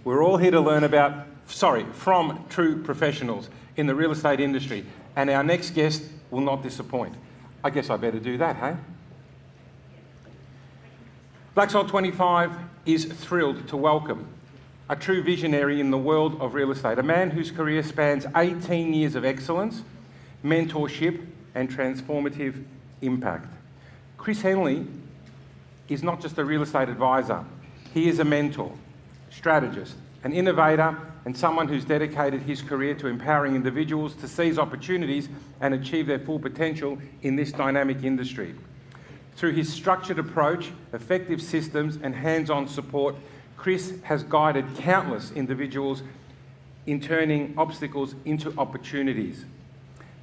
We're all here to learn from true professionals in the real estate industry. And our next guest will not disappoint. I guess I better do that, hey? Black Soul 25 is thrilled to welcome a true visionary in the world of real estate, a man whose career spans 18 years of excellence, mentorship, and transformative impact. Chris Henley is not just a real estate advisor. He is a mentor, strategist, an innovator, and someone who's dedicated his career to empowering individuals to seize opportunities and achieve their full potential in this dynamic industry. Through his structured approach, effective systems, and hands-on support, Chris has guided countless individuals in turning obstacles into opportunities.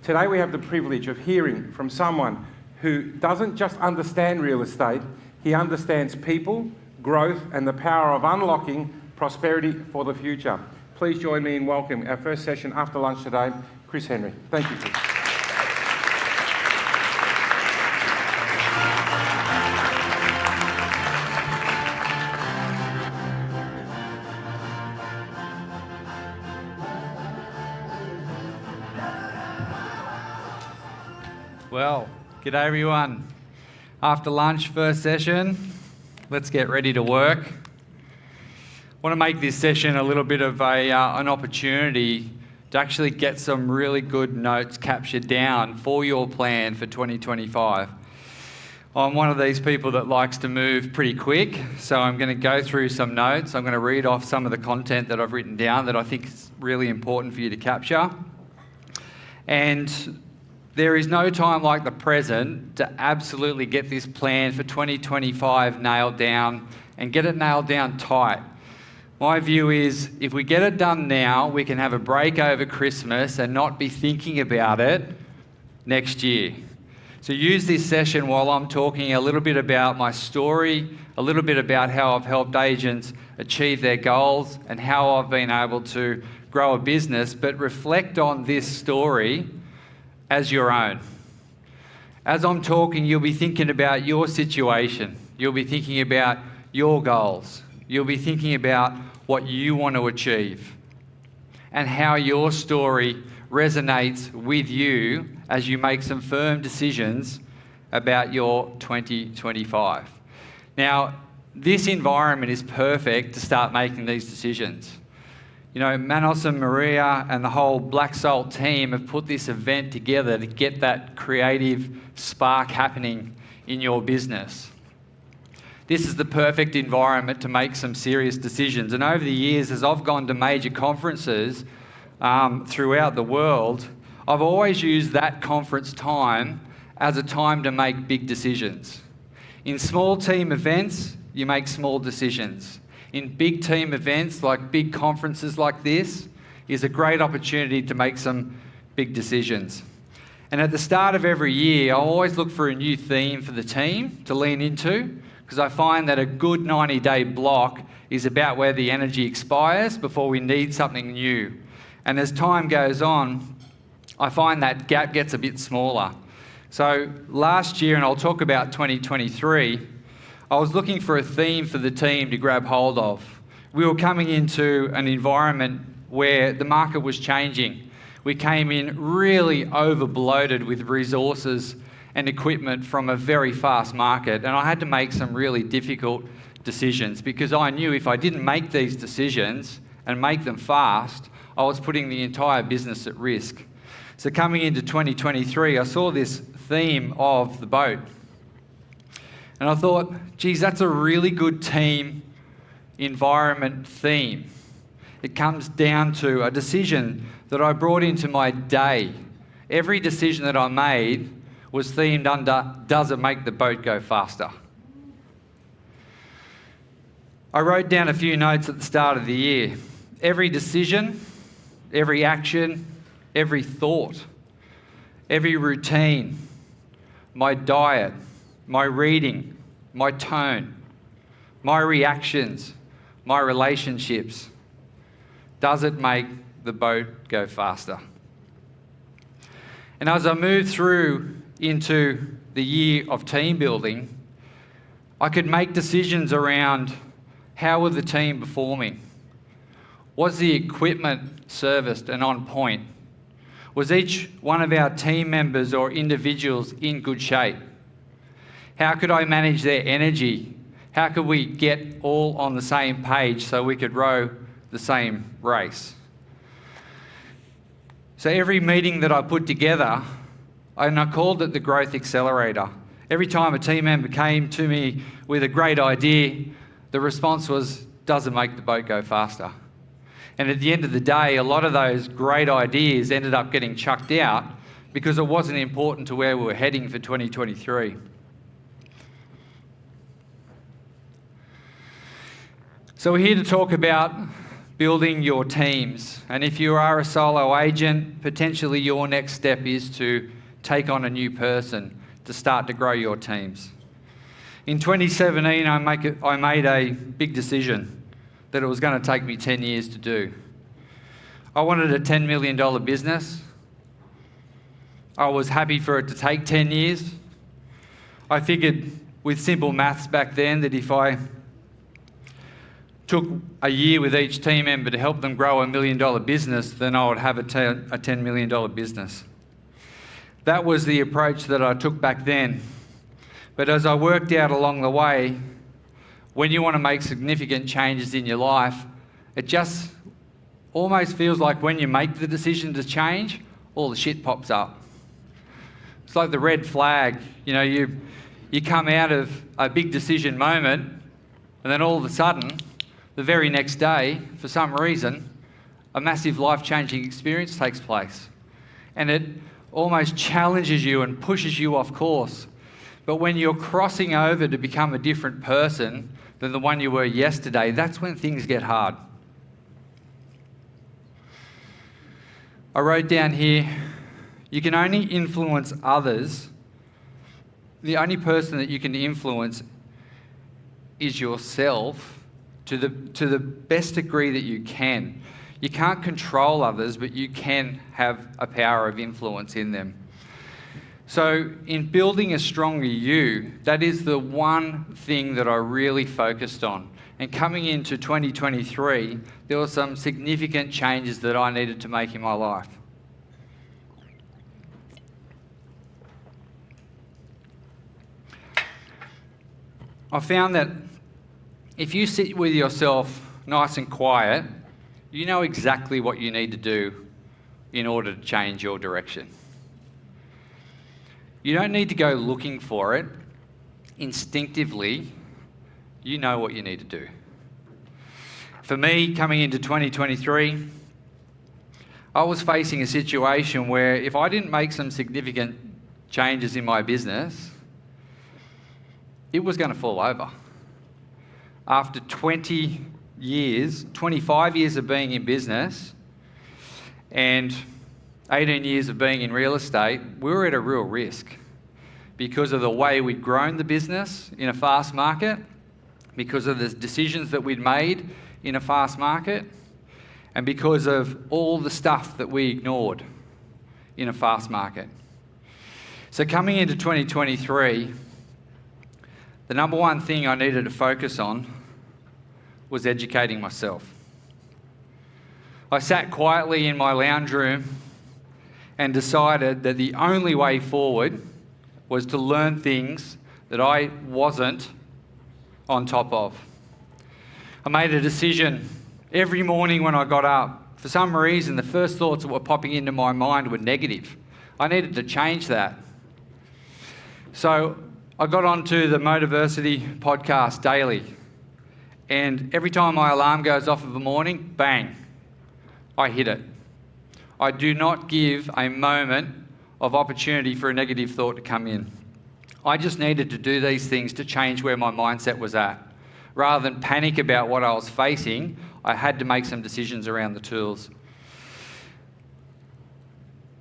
Today we have the privilege of hearing from someone who doesn't just understand real estate, he understands people, growth, and the power of unlocking prosperity for the future. Please join me in welcoming our first session after lunch today, Chris Henry. Thank you, Chris. Well, g'day everyone. After lunch, first session, let's get ready to work. I want to make this session a little bit of an opportunity to actually get some really good notes captured down for your plan for 2025. I'm one of these people that likes to move pretty quick, so I'm going to go through some notes. I'm going to read off some of the content that I've written down that I think is really important for you to capture. And there is no time like the present to absolutely get this plan for 2025 nailed down and get it nailed down tight. My view is if we get it done now, we can have a break over Christmas and not be thinking about it next year. So use this session while I'm talking a little bit about my story, a little bit about how I've helped agents achieve their goals and how I've been able to grow a business, but reflect on this story as your own. As I'm talking, you'll be thinking about your situation. You'll be thinking about your goals. You'll be thinking about what you want to achieve and how your story resonates with you as you make some firm decisions about your 2025. Now, this environment is perfect to start making these decisions. You know, Manos and Maria and the whole Black Soul team have put this event together to get that creative spark happening in your business. This is the perfect environment to make some serious decisions. And over the years, as I've gone to major conferences throughout the world, I've always used that conference time as a time to make big decisions. In small team events, you make small decisions. In big team events, like big conferences like this, is a great opportunity to make some big decisions. And at the start of every year, I always look for a new theme for the team to lean into, because I find that a good 90-day block is about where the energy expires before we need something new. And as time goes on, I find that gap gets a bit smaller. So last year, and I'll talk about 2023, I was looking for a theme for the team to grab hold of. We were coming into an environment where the market was changing. We came in really over-bloated with resources and equipment from a very fast market, and I had to make some really difficult decisions because I knew if I didn't make these decisions and make them fast, I was putting the entire business at risk. So coming into 2023, I saw this theme of the boat. And I thought, geez, that's a really good team environment theme. It comes down to a decision that I brought into my day. Every decision that I made was themed under, does it make the boat go faster? I wrote down a few notes at the start of the year. Every decision, every action, every thought, every routine, my diet, my reading, my tone, my reactions, my relationships. Does it make the boat go faster? And as I moved through into the year of team building, I could make decisions around how were the team performing? Was the equipment serviced and on point? Was each one of our team members or individuals in good shape? How could I manage their energy? How could we get all on the same page so we could row the same race? So every meeting that I put together, and I called it the Growth Accelerator. Every time a team member came to me with a great idea, the response was, does it make the boat go faster? And at the end of the day, a lot of those great ideas ended up getting chucked out because it wasn't important to where we were heading for 2023. So we're here to talk about building your teams. And if you are a solo agent, potentially your next step is to take on a new person to start to grow your teams. In 2017, I made a big decision that it was going to take me 10 years to do. I wanted a $10 million business. I was happy for it to take 10 years. I figured with simple maths back then that if I took a year with each team member to help them grow a $1 million business, then I would have a $10 million business. That was the approach that I took back then. But as I worked out along the way, when you want to make significant changes in your life, it just almost feels like when you make the decision to change, all the shit pops up. It's like the red flag. You know, you come out of a big decision moment, and then all of a sudden, the very next day, for some reason, a massive life-changing experience takes place. And it almost challenges you and pushes you off course. But when you're crossing over to become a different person than the one you were yesterday, that's when things get hard. I wrote down here, you can only influence others. The only person that you can influence is yourself to the best degree that you can. You can't control others, but you can have a power of influence in them. So in building a stronger you, that is the one thing that I really focused on. And coming into 2023, there were some significant changes that I needed to make in my life. I found that if you sit with yourself nice and quiet, you know exactly what you need to do in order to change your direction. You don't need to go looking for it. Instinctively, you know what you need to do. For me, coming into 2023, I was facing a situation where if I didn't make some significant changes in my business, it was going to fall over. After 25 years of being in business and 18 years of being in real estate, we were at a real risk because of the way we'd grown the business in a fast market, because of the decisions that we'd made in a fast market, and because of all the stuff that we ignored in a fast market. So coming into 2023, the number one thing I needed to focus on was educating myself. I sat quietly in my lounge room and decided that the only way forward was to learn things that I wasn't on top of. I made a decision every morning when I got up. For some reason, the first thoughts that were popping into my mind were negative. I needed to change that. So I got onto the Motiversity podcast daily. And every time my alarm goes off of the morning, bang, I hit it. I do not give a moment of opportunity for a negative thought to come in. I just needed to do these things to change where my mindset was at. Rather than panic about what I was facing, I had to make some decisions around the tools.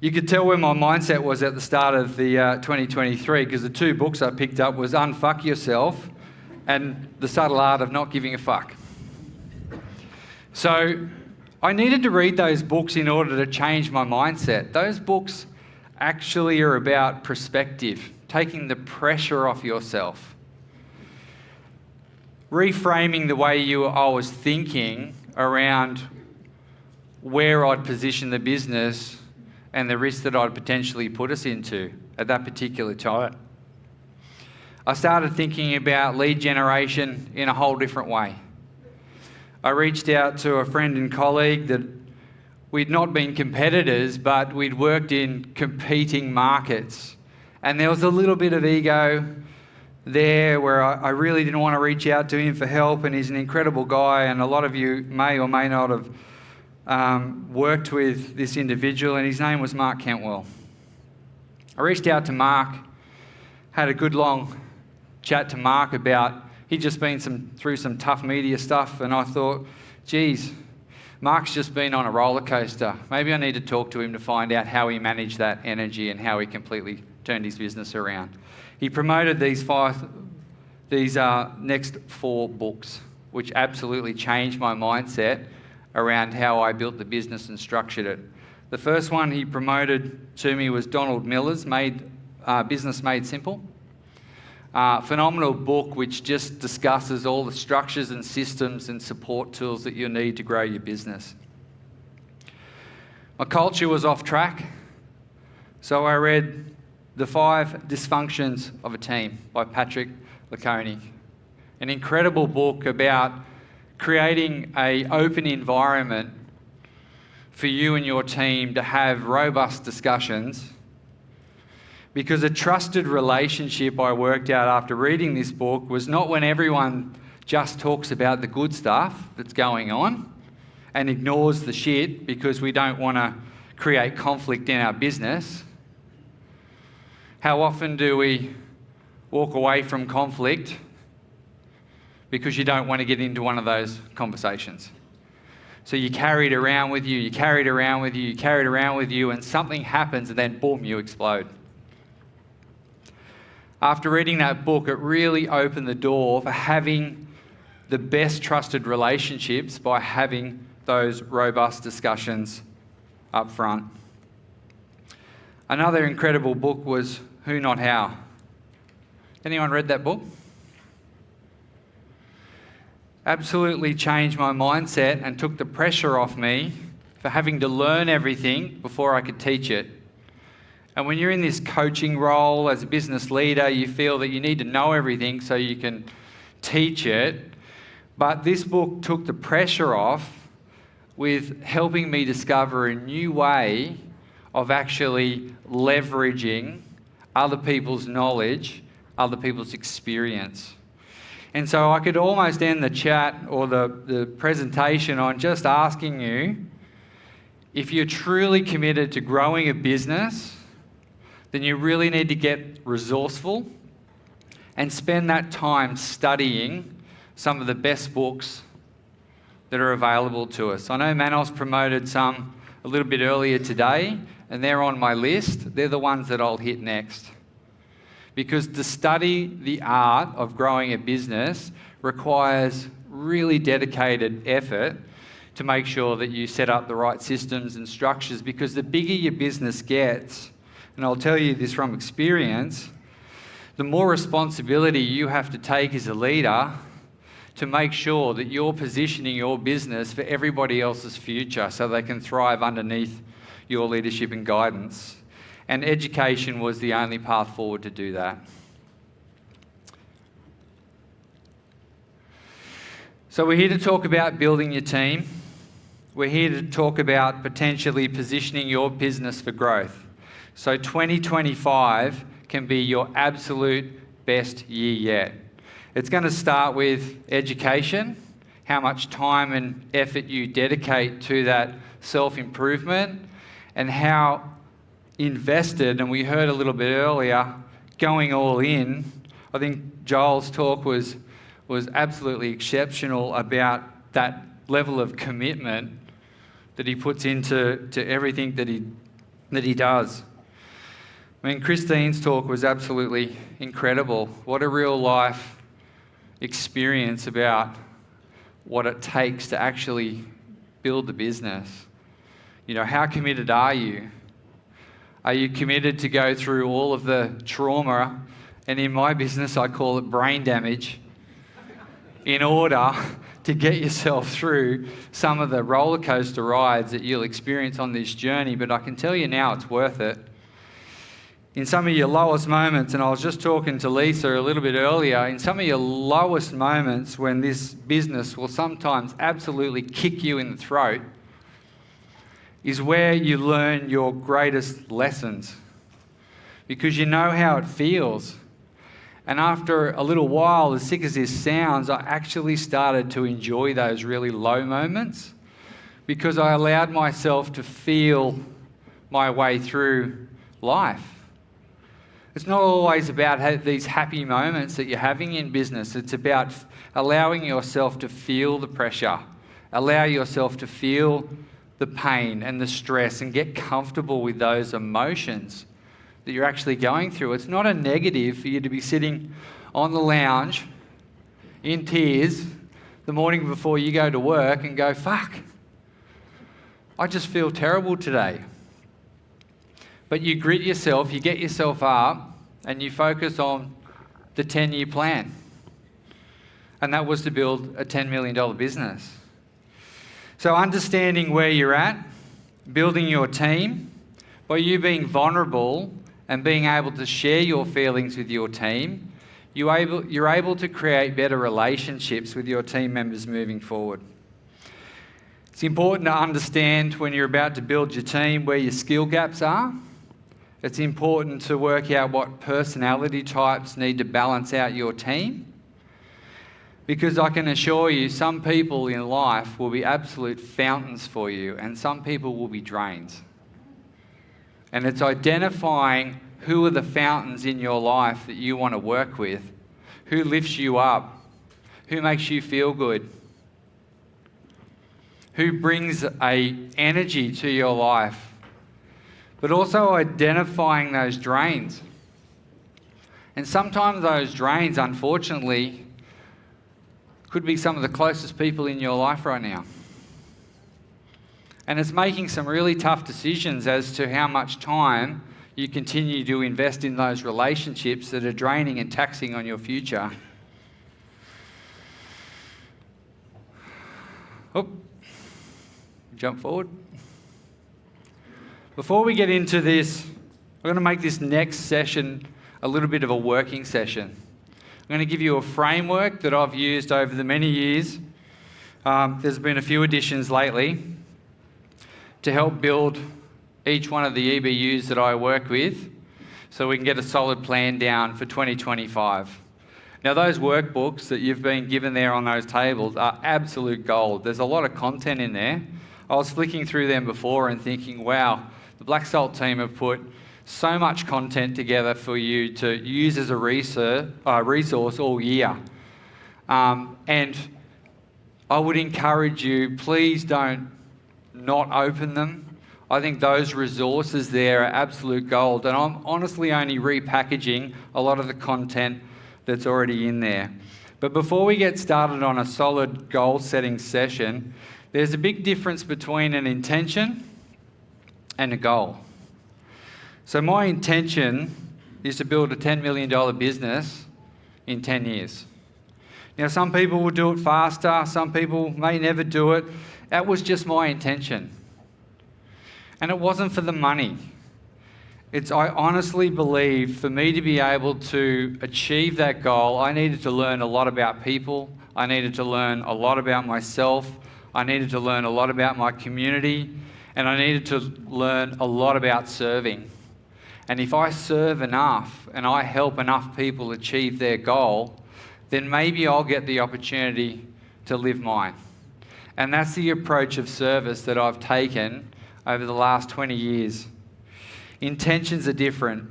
You could tell where my mindset was at the start of the 2023 because the two books I picked up was Unfuck Yourself and The Subtle Art of Not Giving a Fuck. So I needed to read those books in order to change my mindset. Those books actually are about perspective, taking the pressure off yourself, reframing the way I was thinking around where I'd position the business and the risk that I'd potentially put us into at that particular time. I started thinking about lead generation in a whole different way. I reached out to a friend and colleague that we'd not been competitors, but we'd worked in competing markets. And there was a little bit of ego there where I really didn't want to reach out to him for help, and he's an incredible guy, and a lot of you may or may not have worked with this individual, and his name was Mark Cantwell. I reached out to Mark, had a good long chat to Mark about, he'd just been through some tough media stuff, and I thought, geez, Mark's just been on a roller coaster. Maybe I need to talk to him to find out how he managed that energy and how he completely turned his business around. He promoted these next 4 books, which absolutely changed my mindset around how I built the business and structured it. The first one he promoted to me was Donald Miller's Business Made Simple. Phenomenal book which just discusses all the structures and systems and support tools that you need to grow your business. My culture was off track, so I read The 5 Dysfunctions of a Team by Patrick Lencioni. An incredible book about creating an open environment for you and your team to have robust discussions, because a trusted relationship I worked out after reading this book was not when everyone just talks about the good stuff that's going on and ignores the shit because we don't want to create conflict in our business. How often do we walk away from conflict because you don't want to get into one of those conversations? So you carry it around with you, you carry it around with you, you carry it around with you, and something happens and then boom, you explode. After reading that book, it really opened the door for having the best trusted relationships by having those robust discussions up front. Another incredible book was Who Not How. Anyone read that book? Absolutely changed my mindset and took the pressure off me for having to learn everything before I could teach it. And when you're in this coaching role as a business leader, you feel that you need to know everything so you can teach it. But this book took the pressure off with helping me discover a new way of actually leveraging other people's knowledge, other people's experience. And so I could almost end the chat or the presentation on just asking you, if you're truly committed to growing a business, then you really need to get resourceful and spend that time studying some of the best books that are available to us. I know Manos promoted some a little bit earlier today, and they're on my list. They're the ones that I'll hit next. Because to study the art of growing a business requires really dedicated effort to make sure that you set up the right systems and structures, because the bigger your business gets, and I'll tell you this from experience, the more responsibility you have to take as a leader to make sure that you're positioning your business for everybody else's future so they can thrive underneath your leadership and guidance. And education was the only path forward to do that. So we're here to talk about building your team. We're here to talk about potentially positioning your business for growth. So 2025 can be your absolute best year yet. It's going to start with education, how much time and effort you dedicate to that self-improvement, and how invested, and we heard a little bit earlier, going all in. I think Joel's talk was absolutely exceptional about that level of commitment that he puts into everything that he does. I mean, Christine's talk was absolutely incredible. What a real life experience about what it takes to actually build the business. You know, how committed are you? Are you committed to go through all of the trauma, and in my business I call it brain damage, in order to get yourself through some of the roller coaster rides that you'll experience on this journey, but I can tell you now it's worth it. In some of your lowest moments, and I was just talking to Lisa a little bit earlier, in some of your lowest moments when this business will sometimes absolutely kick you in the throat, is where you learn your greatest lessons. Because you know how it feels. And after a little while, as sick as this sounds, I actually started to enjoy those really low moments because I allowed myself to feel my way through life. It's not always about these happy moments that you're having in business. It's about allowing yourself to feel the pressure, allow yourself to feel the pain and the stress and get comfortable with those emotions that you're actually going through. It's not a negative for you to be sitting on the lounge in tears the morning before you go to work and go, fuck, I just feel terrible today. But you grit yourself, you get yourself up, and you focus on the 10-year plan. And that was to build a $10 million business. So understanding where you're at, building your team, by you being vulnerable and being able to share your feelings with your team, you're able to create better relationships with your team members moving forward. It's important to understand when you're about to build your team where your skill gaps are. It's important to work out what personality types need to balance out your team. Because I can assure you, some people in life will be absolute fountains for you, and some people will be drains. And it's identifying who are the fountains in your life that you want to work with, who lifts you up, who makes you feel good, who brings an energy to your life, but also identifying those drains. And sometimes those drains, unfortunately, could be some of the closest people in your life right now. And it's making some really tough decisions as to how much time you continue to invest in those relationships that are draining and taxing on your future. Oh, jump forward. Before we get into this, we're going to make this next session a little bit of a working session. I'm going to give you a framework that I've used over the many years. There's been a few additions lately to help build each one of the EBUs that I work with so we can get a solid plan down for 2025. Now, those workbooks that you've been given there on those tables are absolute gold. There's a lot of content in there. I was flicking through them before and thinking, wow, the Black Salt team have put so much content together for you to use as a resource all year. And I would encourage you, please don't not open them. I think those resources there are absolute gold. And I'm honestly only repackaging a lot of the content that's already in there. But before we get started on a solid goal-setting session, there's a big difference between an intention and a goal. So my intention is to build a $10 million business in 10 years. Now, some people will do it faster, some people may never do it. That was just my intention. And it wasn't for the money. I honestly believe for me to be able to achieve that goal, I needed to learn a lot about people. I needed to learn a lot about myself. I needed to learn a lot about my community. And I needed to learn a lot about serving. And if I serve enough and I help enough people achieve their goal, then maybe I'll get the opportunity to live mine. And that's the approach of service that I've taken over the last 20 years. Intentions are different.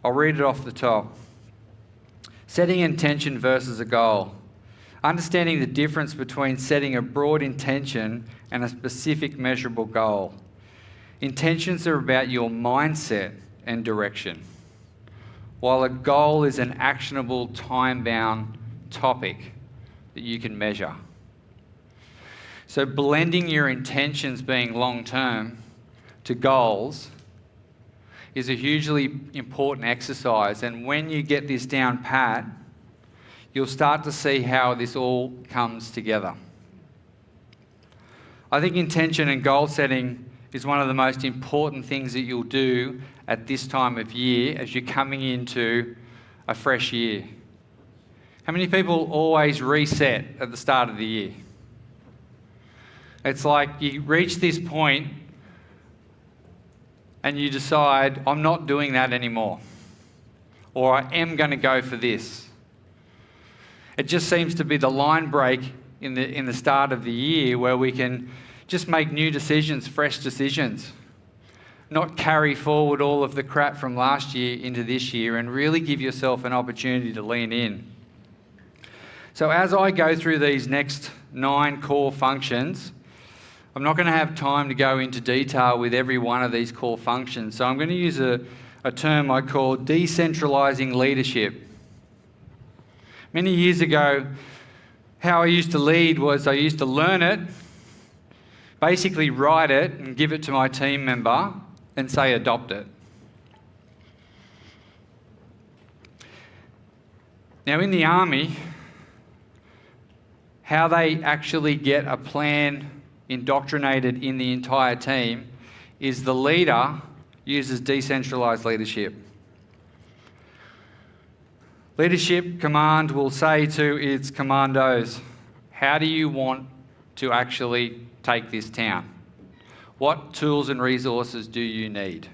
I'll read it off the top. Setting intention versus a goal. Understanding the difference between setting a broad intention and a specific measurable goal. Intentions are about your mindset and direction, while a goal is an actionable, time-bound topic that you can measure. So blending your intentions being long-term to goals is a hugely important exercise, and when you get this down pat, you'll start to see how this all comes together. I think intention and goal setting is one of the most important things that you'll do at this time of year as you're coming into a fresh year. How many people always reset at the start of the year? It's like you reach this point and you decide, I'm not doing that anymore, or I am going to go for this. It just seems to be the line break in the start of the year where we can just make new decisions, fresh decisions, not carry forward all of the crap from last year into this year, and really give yourself an opportunity to lean in. So as I go through these next 9 core functions, I'm not going to have time to go into detail with every one of these core functions, so I'm going to use a term I call decentralising leadership. Many years ago, how I used to lead was I used to learn it, basically write it and give it to my team member and say adopt it. Now in the army, how they actually get a plan indoctrinated in the entire team is the leader uses decentralised leadership. Leadership command will say to its commandos, how do you want to actually take this town? What tools and resources do you need?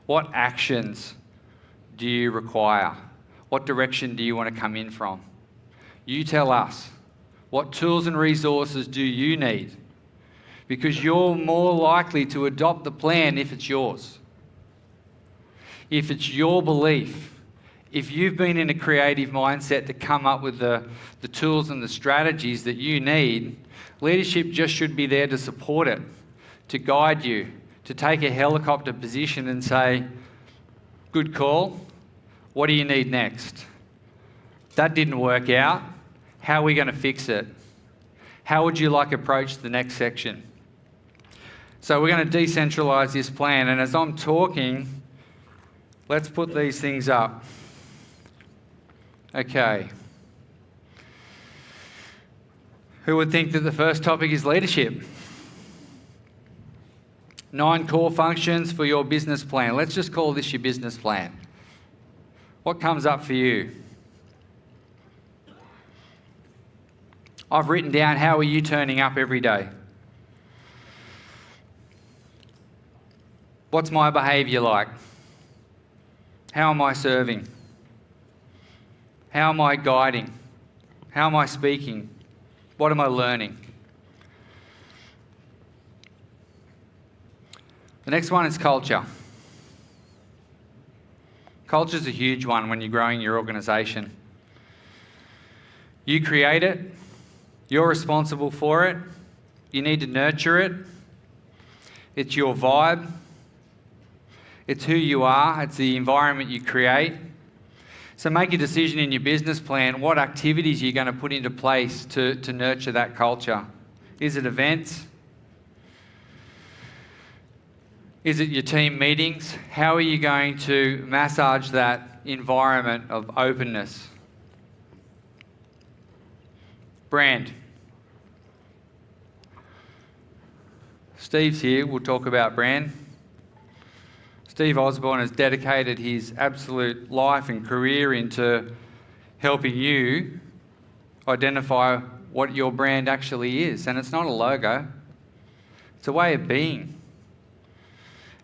What actions do you require? What direction do you want to come in from? You tell us. What tools and resources do you need? Because you're more likely to adopt the plan if it's yours. If it's your belief. If you've been in a creative mindset to come up with the tools and the strategies that you need, leadership just should be there to support it, to guide you, to take a helicopter position and say, good call, what do you need next? That didn't work out. How are we going to fix it? How would you like to approach the next section? So we're going to decentralise this plan, and as I'm talking, let's put these things up. Okay. Who would think that the first topic is leadership? 9 core functions for your business plan. Let's just call this your business plan. What comes up for you? I've written down, how are you turning up every day? What's my behaviour like? How am I serving? How am I guiding? How am I speaking? What am I learning? The next one is culture. Culture is a huge one when you're growing your organisation. You create it. You're responsible for it. You need to nurture it. It's your vibe. It's who you are. It's the environment you create. So make a decision in your business plan, what activities you're going to put into place to nurture that culture. Is it events? Is it your team meetings? How are you going to massage that environment of openness? Brand. Steve's here, we'll talk about brand. Steve Osborne has dedicated his absolute life and career into helping you identify what your brand actually is. And it's not a logo, it's a way of being.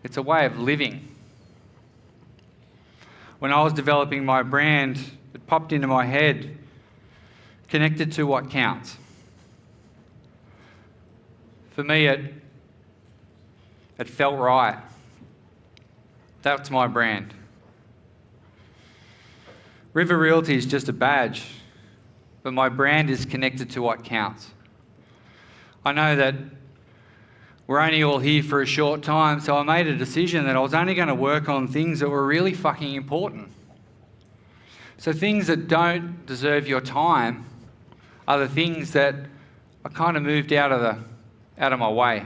It's a way of living. When I was developing my brand, it popped into my head, connected to what counts. For me, it felt right. That's my brand. River Realty is just a badge, but my brand is connected to what counts. I know that we're only all here for a short time, so I made a decision that I was only going to work on things that were really fucking important. So things that don't deserve your time are the things that I kind of moved out of my way.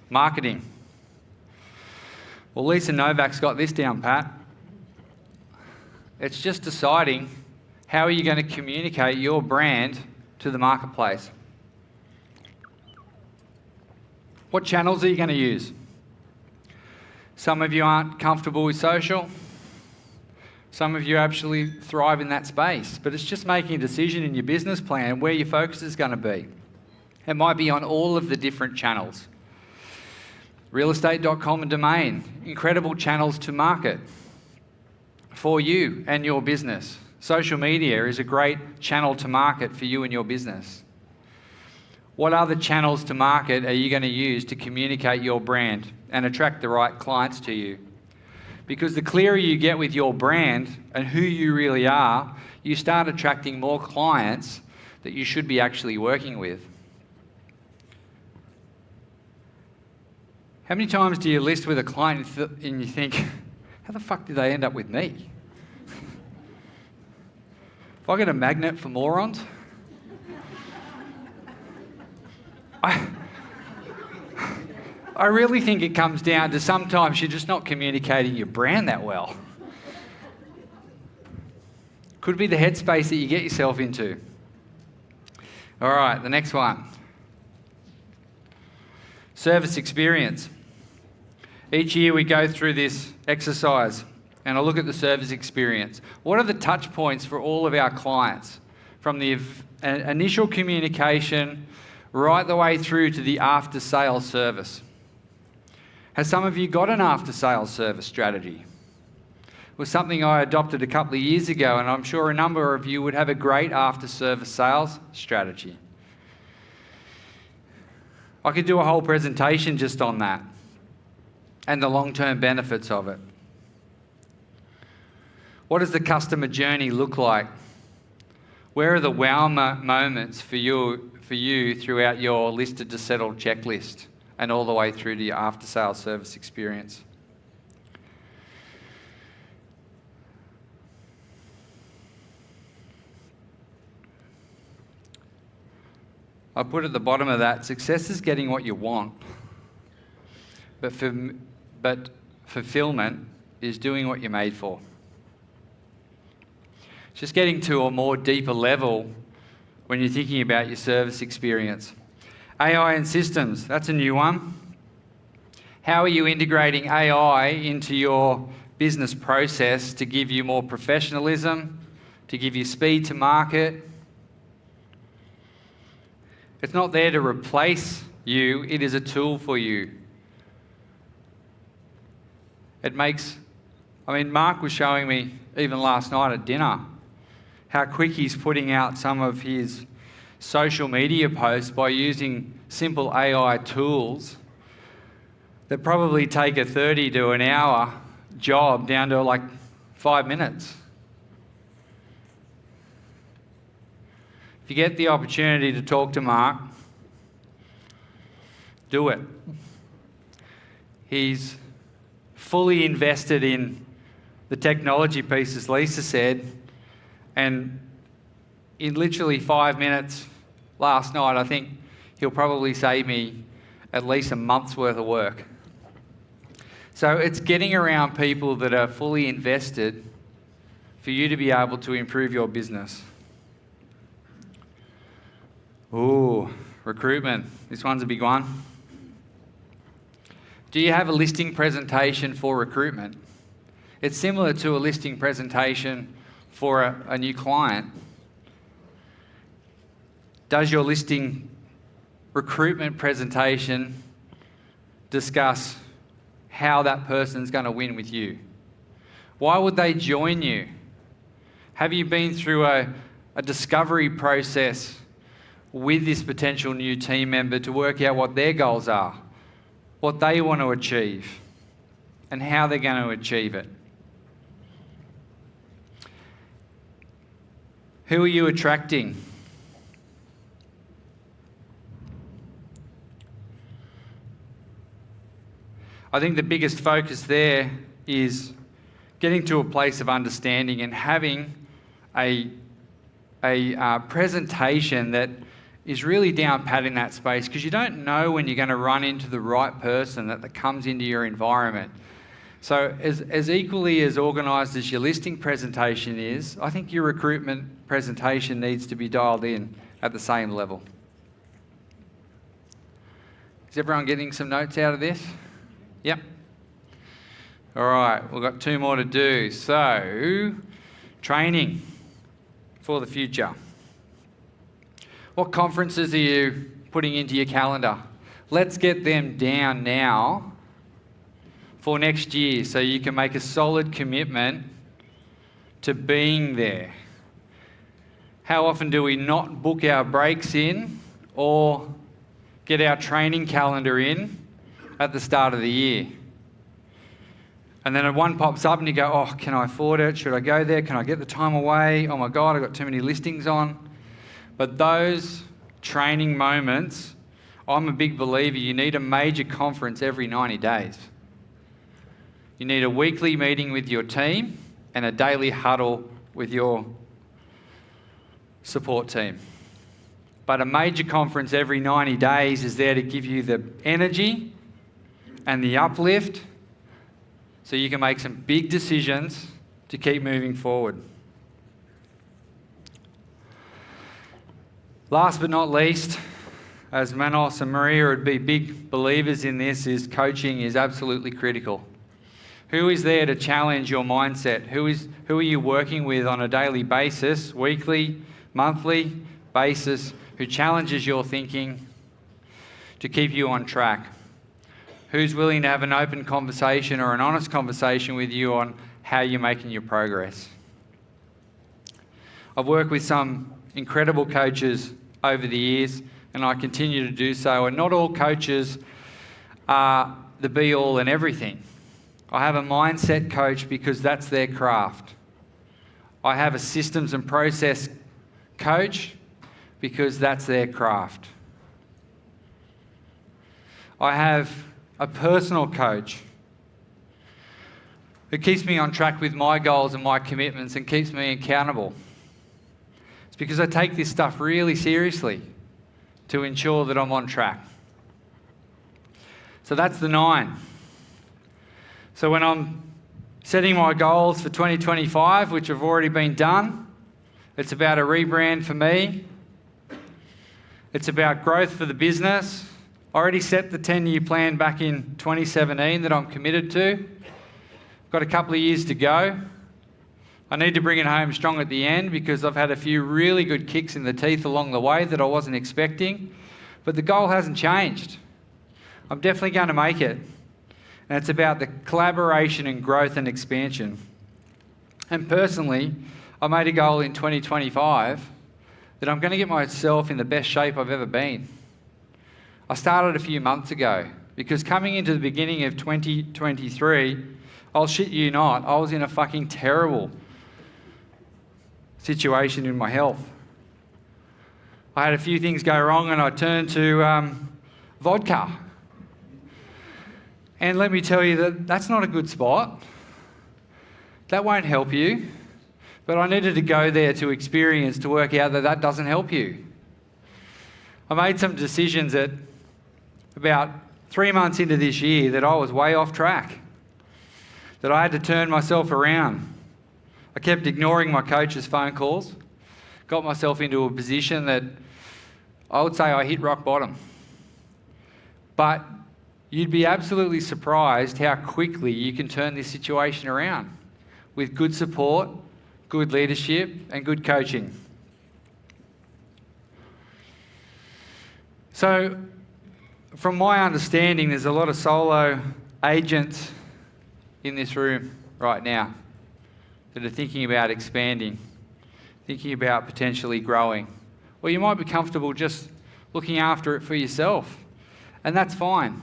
Marketing. Well, Lisa Novak's got this down pat. It's just deciding How are you going to communicate your brand to the marketplace? What channels are you going to use? Some of you aren't comfortable with social. Some of you actually thrive in that space, but it's just making a decision in your business plan where your focus is going to be. It might be on all of the different channels. Realestate.com and domain, incredible channels to market for you and your business. Social media is a great channel to market for you and your business. What other channels to market are you going to use to communicate your brand and attract the right clients to you? Because the clearer you get with your brand and who you really are, you start attracting more clients that you should be actually working with. How many times do you list with a client and you think, how the fuck did they end up with me? If I get a magnet for morons? I really think it comes down to sometimes you're just not communicating your brand that well. Could be the headspace that you get yourself into. All right, the next one. Service experience. Each year we go through this exercise and I look at the service experience. What are the touch points for all of our clients from the initial communication right the way through to the after-sales service? Has some of you got an after-sales service strategy? It was something I adopted a couple of years ago, and I'm sure a number of you would have a great after-service sales strategy. I could do a whole presentation just on that and the long-term benefits of it. What does the customer journey look like? Where are the wow moments for you throughout your listed to settled checklist and all the way through to your after-sales service experience? I put at the bottom of that, success is getting what you want, but fulfillment is doing what you're made for. Just getting to a more deeper level when you're thinking about your service experience. AI and systems, that's a new one. How are you integrating AI into your business process to give you more professionalism, to give you speed to market? It's not there to replace you, it is a tool for you. Mark was showing me, even last night at dinner, how quick he's putting out some of his social media posts by using simple AI tools that probably take a 30 to an hour job down to like 5 minutes. If you get the opportunity to talk to Mark, do it. He's fully invested in the technology piece, as Lisa said, and in literally 5 minutes last night, I think he'll probably save me at least a month's worth of work. So it's getting around people that are fully invested for you to be able to improve your business. Ooh, recruitment. This one's a big one. Do you have a listing presentation for recruitment? It's similar to a listing presentation for a new client. Does your listing recruitment presentation discuss how that person's going to win with you? Why would they join you? Have you been through a discovery process with this potential new team member to work out what their goals are, what they want to achieve, and how they're going to achieve it? Who are you attracting? I think the biggest focus there is getting to a place of understanding and having a presentation that is really down pat in that space, because you don't know when you're going to run into the right person that comes into your environment. So as equally as organised as your listing presentation is, I think your recruitment presentation needs to be dialed in at the same level. Is everyone getting some notes out of this? Yep. All right, we've got 2 more to do. So, training for the future. What conferences are you putting into your calendar? Let's get them down now for next year so you can make a solid commitment to being there. How often do we not book our breaks in or get our training calendar in at the start of the year? And then one pops up and you go, oh, can I afford it? Should I go there? Can I get the time away? Oh my God, I've got too many listings on. But those training moments, I'm a big believer, you need a major conference every 90 days. You need a weekly meeting with your team and a daily huddle with your support team. But a major conference every 90 days is there to give you the energy and the uplift so you can make some big decisions to keep moving forward. Last but not least, as Manos and Maria would be big believers in this, is coaching is absolutely critical. Who is there to challenge your mindset? Who are you working with on a daily basis, weekly, monthly basis, who challenges your thinking to keep you on track? Who's willing to have an open conversation or an honest conversation with you on how you're making your progress? I've worked with some incredible coaches over the years, and I continue to do so, and not all coaches are the be-all and everything. I have a mindset coach because that's their craft. I have a systems and process coach because that's their craft. I have a personal coach who keeps me on track with my goals and my commitments and keeps me accountable. It's because I take this stuff really seriously to ensure that I'm on track. So that's the 9. So when I'm setting my goals for 2025, which have already been done, it's about a rebrand for me. It's about growth for the business. I already set the 10-year plan back in 2017 that I'm committed to. Got a couple of years to go. I need to bring it home strong at the end because I've had a few really good kicks in the teeth along the way that I wasn't expecting. But the goal hasn't changed. I'm definitely going to make it. And it's about the collaboration and growth and expansion. And personally, I made a goal in 2025 that I'm going to get myself in the best shape I've ever been. I started a few months ago because coming into the beginning of 2023, I'll shit you not, I was in a fucking terrible situation in my health. I had a few things go wrong and I turned to vodka. And let me tell you that that's not a good spot. That won't help you. But I needed to go there to experience, to work out that that doesn't help you. I made some decisions at about 3 months into this year that I was way off track, that I had to turn myself around. I kept ignoring my coach's phone calls, got myself into a position that I would say I hit rock bottom. But you'd be absolutely surprised how quickly you can turn this situation around with good support, good leadership, and good coaching. So, from my understanding, there's a lot of solo agents in this room right now that are thinking about expanding, thinking about potentially growing. Or you might be comfortable just looking after it for yourself, and that's fine.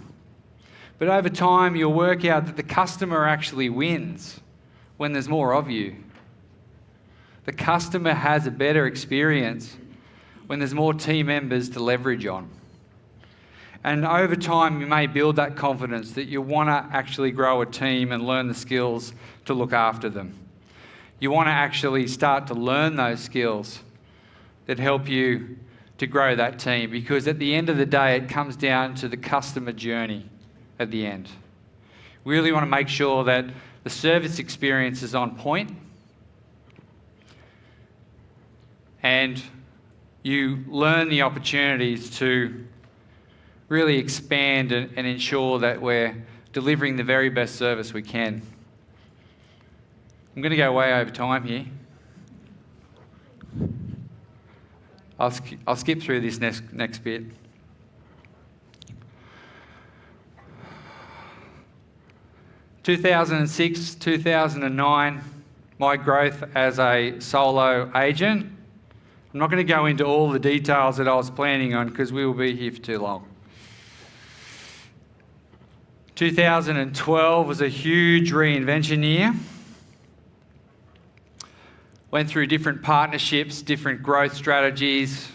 But over time, you'll work out that the customer actually wins when there's more of you. The customer has a better experience when there's more team members to leverage on. And over time, you may build that confidence that you want to actually grow a team and learn the skills to look after them. You want to actually start to learn those skills that help you to grow that team, because at the end of the day, it comes down to the customer journey at the end. We really want to make sure that the service experience is on point and you learn the opportunities to really expand and ensure that we're delivering the very best service we can. I'm going to go way over time here. I'll skip through this next bit. In 2006, 2009, my growth as a solo agent. I'm not going to go into all the details that I was planning on because we will be here for too long. 2012 was a huge reinvention year. Went through different partnerships, different growth strategies,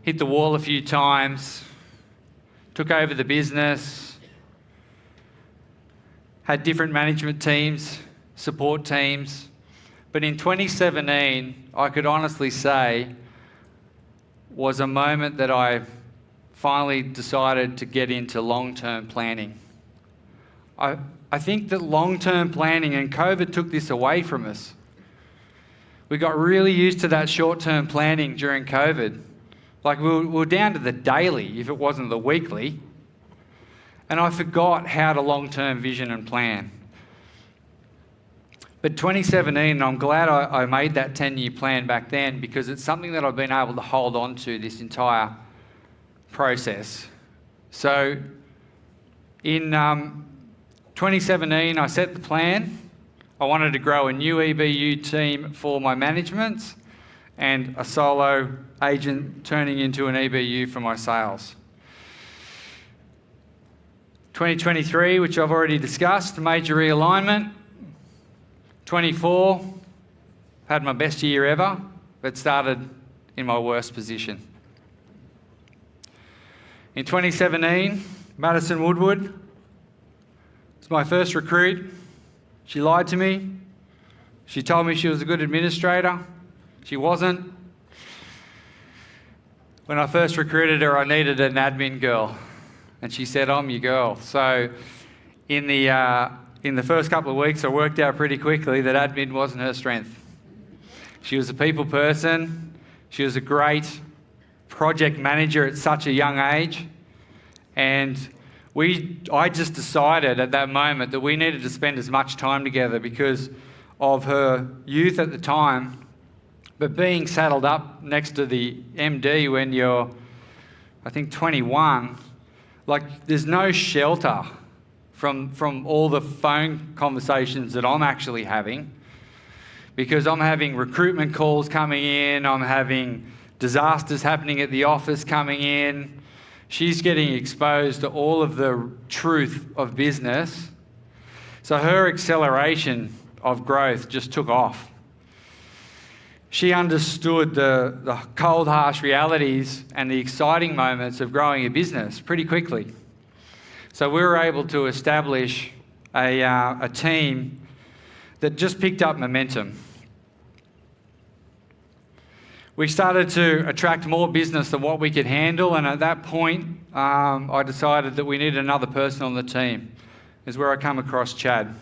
hit the wall a few times, took over the business, had different management teams, support teams. But in 2017, I could honestly say, was a moment that I finally decided to get into long-term planning. I think that long-term planning, and COVID took this away from us. We got really used to that short-term planning during COVID. Like we were down to the daily, if it wasn't the weekly. And I forgot how to long-term vision and plan. But 2017, I'm glad I made that 10-year plan back then because it's something that I've been able to hold on to this entire process. So in 2017, I set the plan. I wanted to grow a new EBU team for my management and a solo agent turning into an EBU for my sales. 2023, which I've already discussed, major realignment. 24, had my best year ever, but started in my worst position. In 2017, Madison Woodward was my first recruit. She lied to me. She told me she was a good administrator. She wasn't. When I first recruited her, I needed an admin girl. And she said, I'm your girl. So in the first couple of weeks, I worked out pretty quickly that admin wasn't her strength. She was a people person. She was a great project manager at such a young age. And I just decided at that moment that we needed to spend as much time together because of her youth at the time. But being saddled up next to the MD when you're, I think, 21, like there's no shelter from all the phone conversations that I'm actually having because I'm having recruitment calls coming in, I'm having disasters happening at the office coming in. She's getting exposed to all of the truth of business. So her acceleration of growth just took off. She understood the cold, harsh realities and the exciting moments of growing a business pretty quickly. So we were able to establish a team that just picked up momentum. We started to attract more business than what we could handle, and at that point, I decided that we needed another person on the team. Is where I come across Chad.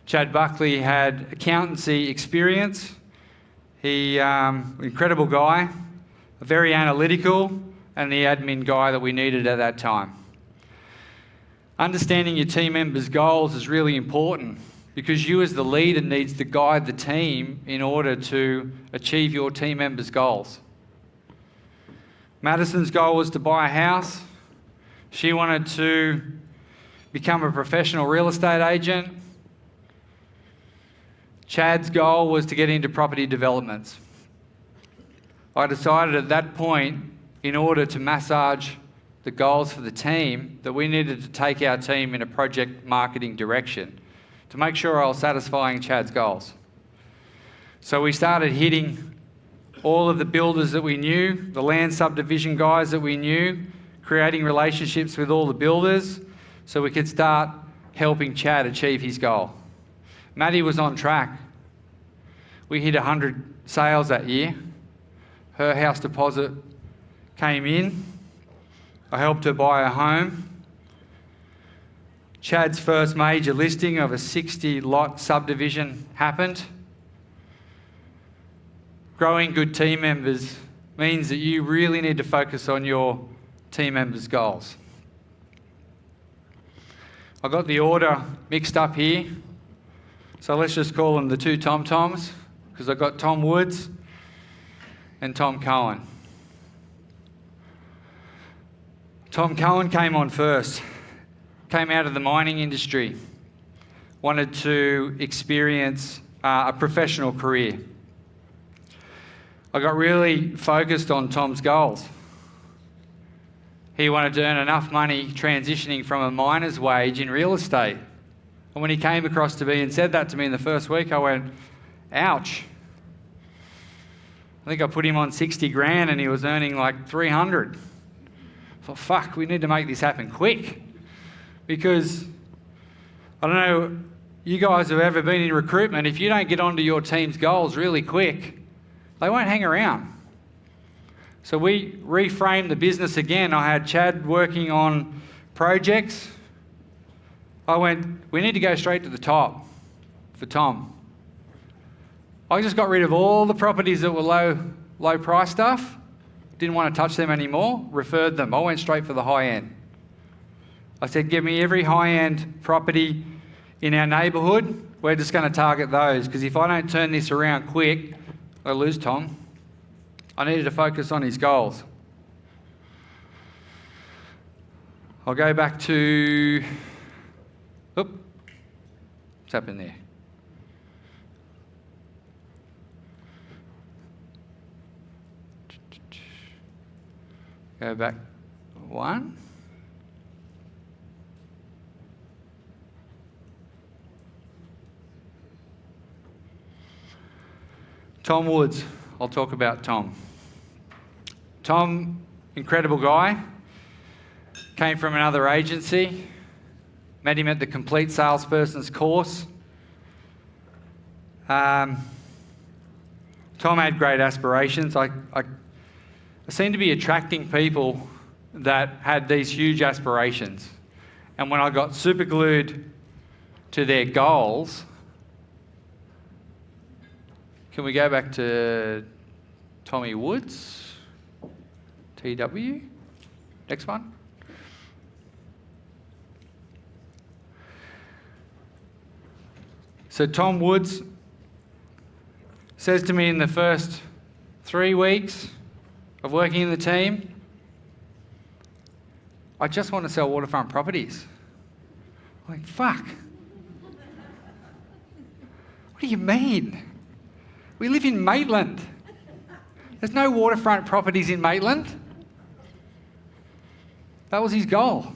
Chad Buckley had accountancy experience. He, incredible guy, very analytical, and the admin guy that we needed at that time. Understanding your team members' goals is really important because you as the leader needs to guide the team in order to achieve your team members' goals. Madison's goal was to buy a house. She wanted to become a professional real estate agent. Chad's goal was to get into property developments. I decided at that point, in order to massage the goals for the team, that we needed to take our team in a project marketing direction to make sure I was satisfying Chad's goals. So we started hitting all of the builders that we knew, the land subdivision guys that we knew, creating relationships with all the builders so we could start helping Chad achieve his goal. Maddie was on track. We hit 100 sales that year. Her house deposit came in. I helped her buy a home. Chad's first major listing of a 60-lot subdivision happened. Growing good team members means that you really need to focus on your team members' goals. I got the order mixed up here, so let's just call them the two Tom-Toms, because I've got Tom Woods and Tom Cohen. Tom Cohen came on first, came out of the mining industry, wanted to experience a professional career. I got really focused on Tom's goals. He wanted to earn enough money transitioning from a miner's wage in real estate. And when he came across to me and said that to me in the first week, I went, ouch. I think I put him on 60 grand and he was earning like 300. I thought, fuck, we need to make this happen quick. Because, I don't know, you guys have ever been in recruitment, if you don't get onto your team's goals really quick, they won't hang around. So we reframed the business again. I had Chad working on projects. I went, we need to go straight to the top for Tom. I just got rid of all the properties that were low price stuff. Didn't want to touch them anymore, referred them. I went straight for the high end. I said, give me every high-end property in our neighbourhood. We're just going to target those, because if I don't turn this around quick, I lose Tom. I needed to focus on his goals. I'll go back to... What's happened there? Go back one. Tom Woods. I'll talk about Tom. Tom, incredible guy. Came from another agency. Met him at the Complete Salesperson's course. Tom had great aspirations. I seemed to be attracting people that had these huge aspirations. And when I got super glued to their goals, can we go back to Tommy Woods? TW? Next one. So Tom Woods says to me in the first 3 weeks of working in the team, I just want to sell waterfront properties. I'm like, fuck. What do you mean? We live in Maitland. There's no waterfront properties in Maitland. That was his goal.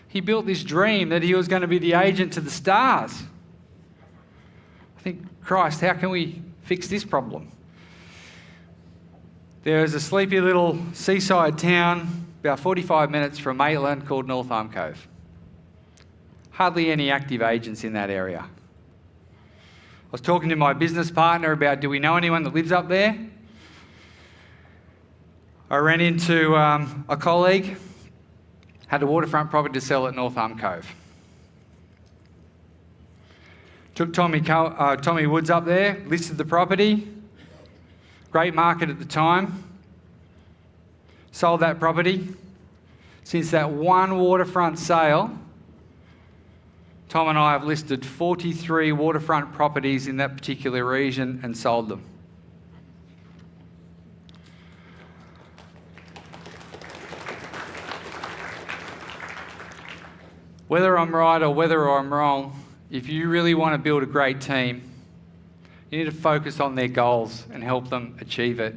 He built this dream that he was going to be the agent to the stars. I think, Christ, how can we fix this problem? There is a sleepy little seaside town about 45 minutes from Maitland called North Arm Cove. Hardly any active agents in that area. I was talking to my business partner about, do we know anyone that lives up there? I ran into a colleague, had a waterfront property to sell at North Arm Cove. Took Tommy Woods up there, listed the property. Great market at the time. Sold that property. Since that one waterfront sale, Tom and I have listed 43 waterfront properties in that particular region and sold them. Whether I'm right or whether I'm wrong, if you really want to build a great team, you need to focus on their goals and help them achieve it.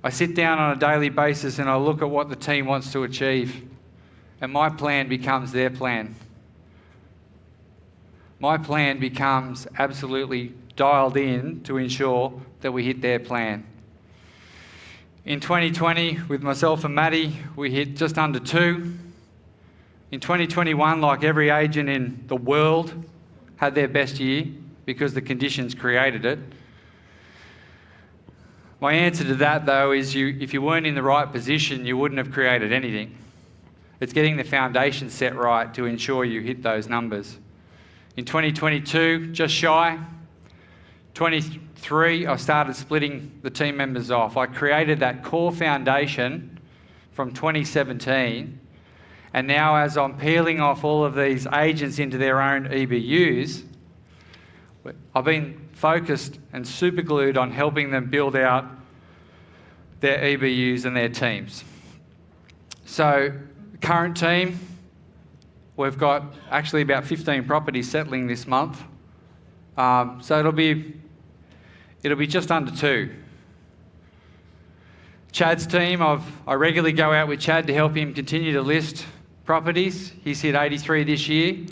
I sit down on a daily basis and I look at what the team wants to achieve, and my plan becomes their plan. My plan becomes absolutely dialed in to ensure that we hit their plan. In 2020, with myself and Maddie, we hit just under 2. In 2021, like every agent in the world, had their best year because the conditions created it. My answer to that, though, is if you weren't in the right position, you wouldn't have created anything. It's getting the foundation set right to ensure you hit those numbers. In 2022, just shy. 23, I started splitting the team members off. I created that core foundation from 2017, and now as I'm peeling off all of these agents into their own EBUs, I've been focused and superglued on helping them build out their EBUs and their teams. So, the current team, we've got actually about 15 properties settling this month. So it'll be just under 2. Chad's team, I regularly go out with Chad to help him continue to list properties. He's hit 83 this year.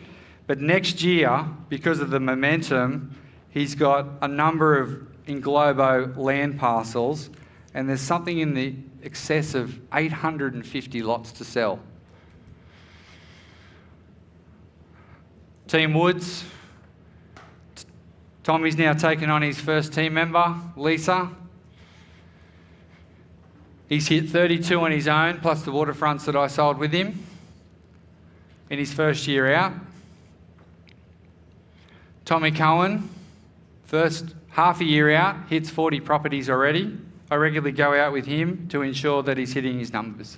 But next year, because of the momentum, he's got a number of in Globo land parcels, and there's something in the excess of 850 lots to sell. Team Woods, Tommy's now taken on his first team member, Lisa. He's hit 32 on his own, plus the waterfronts that I sold with him in his first year out. Tommy Cohen, first half a year out, hits 40 properties already. I regularly go out with him to ensure that he's hitting his numbers.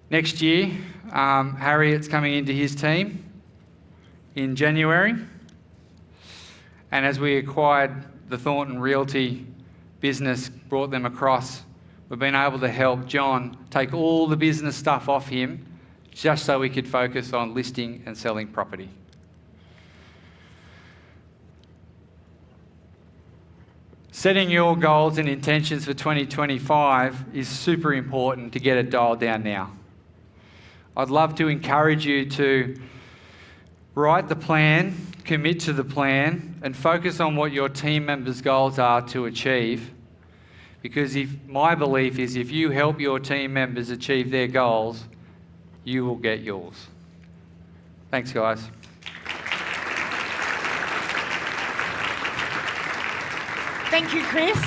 Next year, Harriet's coming into his team in January. And as we acquired the Thornton Realty business, brought them across, we've been able to help John take all the business stuff off him just so we could focus on listing and selling property. Setting your goals and intentions for 2025 is super important to get it dialed down now. I'd love to encourage you to write the plan, commit to the plan, and focus on what your team members' goals are to achieve. Because my belief is if you help your team members achieve their goals, you will get yours. Thanks, guys. Thank you, Chris.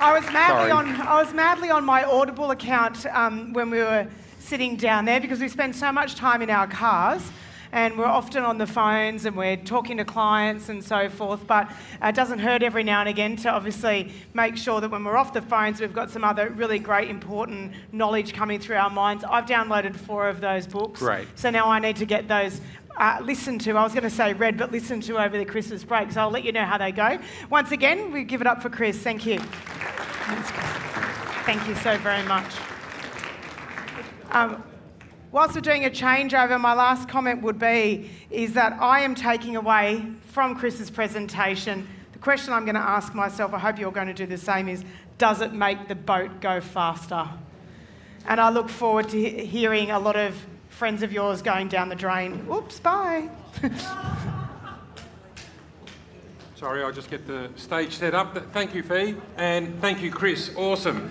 I was madly on my Audible account when we were sitting down there because we spend so much time in our cars and we're often on the phones and we're talking to clients and so forth, but it doesn't hurt every now and again to obviously make sure that when we're off the phones we've got some other really great important knowledge coming through our minds. I've downloaded 4 of those books. Great. So now I need to get those listened to. I was going to say read, but listened to over the Christmas break. So I'll let you know how they go. Once again, we give it up for Chris. Thank you. Thank you so very much. Whilst we're doing a changeover, my last comment would be is that I am taking away from Chris's presentation, the question I'm going to ask myself, I hope you're going to do the same, is does it make the boat go faster? And I look forward to hearing a lot of friends of yours going down the drain. Oops, bye. Sorry, I'll just get the stage set up. Thank you, Fee, and thank you, Chris. Awesome.